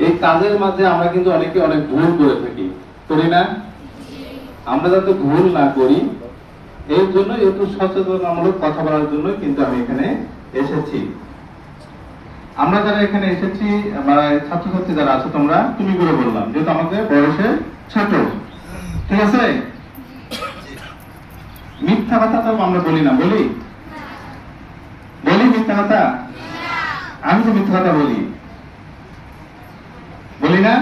এই কাজের মাঝে আমরা কিন্তু অনেকে অনেক ভুল করে থাকি, করি না? আমরা যাতে ভুল না করি এর জন্য একটু সচেতনতামূলক কথা বলার জন্য কিন্তু আমি এখানে এসেছি। আমরা যারা এখানে এসেছি, আমরা ছাত্রছাত্রী যারা আছো, তোমরা তুমি করে বললাম, যেহেতু আমাদের বয়সে ছোট, ঠিক আছে? মিথ্যা কথা তো আমরা বলি না, বলি মিথ্যা কথা? আমি তো মিথ্যা কথা বলি না?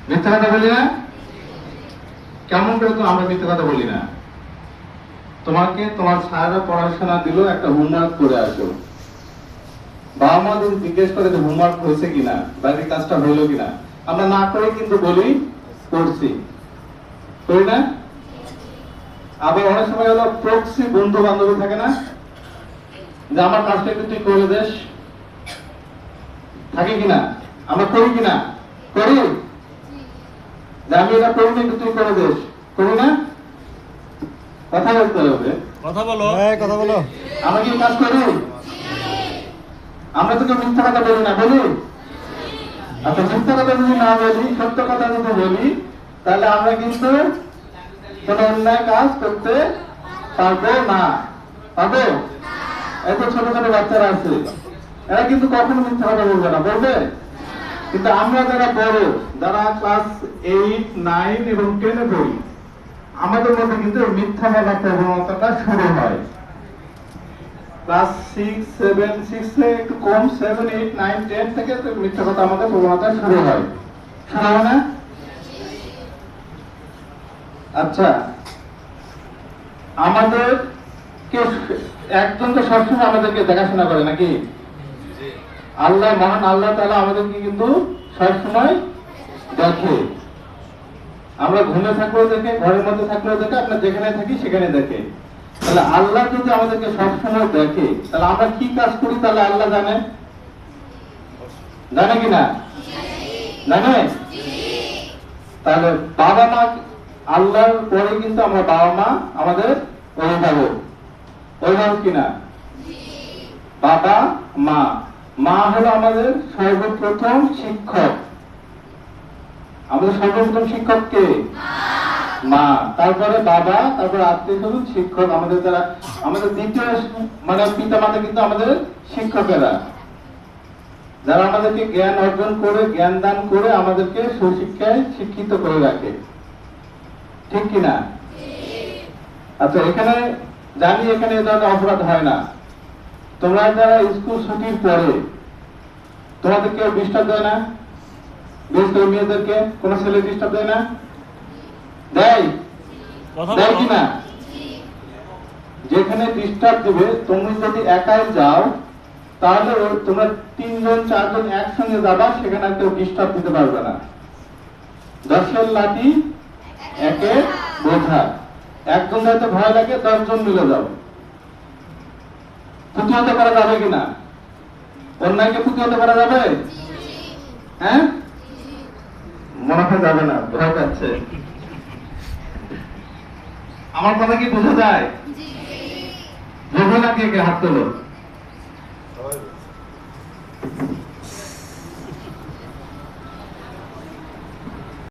মিথ্যা কথা বলি না? কেমন করে তো আমরা মিথ্যা কথা বলি না? তোমাকে তোমার স্যাররা পড়াশোনা দিল, একটা হোমওয়ার্ক করে আসো, বাবা মা যদি জিজ্ঞেস করে যে হোমওয়ার্ক হয়েছে কিনা, বাড়ির কাজটা হইলো কিনা, আমরা না করে কিন্তু বলি করছি, করি না? আবার অনেক সময় হলো প্রক্সি বন্ধু বান্ধব থাকে না, যে আমার কাজটা একটু তুই করে দেস, থাকে কিনা? আমরা করি কিনা? করি, যে আমি এটা করি না, একটু তুই করে দেস, করি না? কথা বলতে হবে, কথা বলো, কথা বলো। আমরা কি কাজ করি? আমরা তো কেউ মিথ্যা কথা বলি না, বলি? আচ্ছা, মিথ্যা কথা যদি না বলি, সত্য কথা যদি বলি, তাহলে আমরা কিন্তু কোন অন্যায় কাজ করতে পারবো না। পারবো? এত ছোট ছোট বাচ্চারা আছে, এরা কিন্তু কখনো মিথ্যা কথা বলবে না, বলবে? কিন্তু আমরা যারা বড়, যারা ক্লাস 8, 9 এবং 10-এ পড়ি, আমাদের মধ্যে কিন্তু মিথ্যা বলার প্রবণতাটা শুরু হয়। ক্লাস 6, 7, 6-এ একটু কম, 7, 8, 9, 10 থেকে মিথ্যা কথা আমাদের প্রবণতা শুরু হয়, শুরু হয় না? আচ্ছা, আমাদের একজন তো সবসময় আমাদেরকে দেখাশোনা করে নাকি? আল্লাহ, মহান আল্লাহ তাআলা আমাদেরকে কিন্তু সবসময় দেখে। আমরা ঘুমে থাকলেও দেখে, ঘরের মধ্যে থাকলেও দেখে, আপনার যেখানে থাকি সেখানে দেখে। তাহলে আল্লাহ যদি আমাদেরকে সবসময় দেখে, তাহলে আমরা কি কাজ করি তাহলে আল্লাহ জানে? জানে কিনা? জানে? তাহলে বাবা মা, আল্লাহর পরে কিন্তু আমরা বাবা মা আমাদের অভিভাবক, অভিভাবক কিনা? বাবা মা, মা হলো আমাদের সর্বপ্রথম শিক্ষক। আমাদের সর্বপ্রথম শিক্ষক কে? মা, তারপরে বাবা, তারপরে আত্মীয়-স্বজন, শিক্ষক, আমাদের যারা আমাদের দ্বিতীয় মানে পিতা মাতা কিন্তু আমাদের শিক্ষকেরা, যারা আমাদেরকে জ্ঞান অর্জন করে, জ্ঞান দান করে আমাদেরকে সুশিক্ষায় শিক্ষিত করে রাখে, ঠিক কিনা? আচ্ছা, এখানে জানি এখানে এ ধরনের অপরাধ হয় না। তোমরা যারা স্কুল ছুটির পরে, তোমাদের কেউ ডিস্টার্ব দেয় না? বিশেষ করে মেয়েদেরকে কোন ছেলে ডিস্টার্ব দেয় না? দেয়? দেয় কিনা? যেখানে ডিস্টার্ব দিবে, তুমি যদি একাই যাও, তাহলে তোমরা 3 জন 4 জন একসঙ্গে যাবা, সেখানে কেউ ডিস্টার্ব দিতে পারবে না। 10-এর লাঠি একে বোঝা, একজন যাতে ভয় লাগে 10 জন মিলে যাও। প্রতিহত করা যাবে কিনা? অন্যায়কে প্রতিহত করা যাবে? হ্যাঁ, মনে হয় যাবে না, ভয় পাচ্ছে। আমার কথা কি বোঝা যায়? বোঝো না? কে কে হাত তোলো।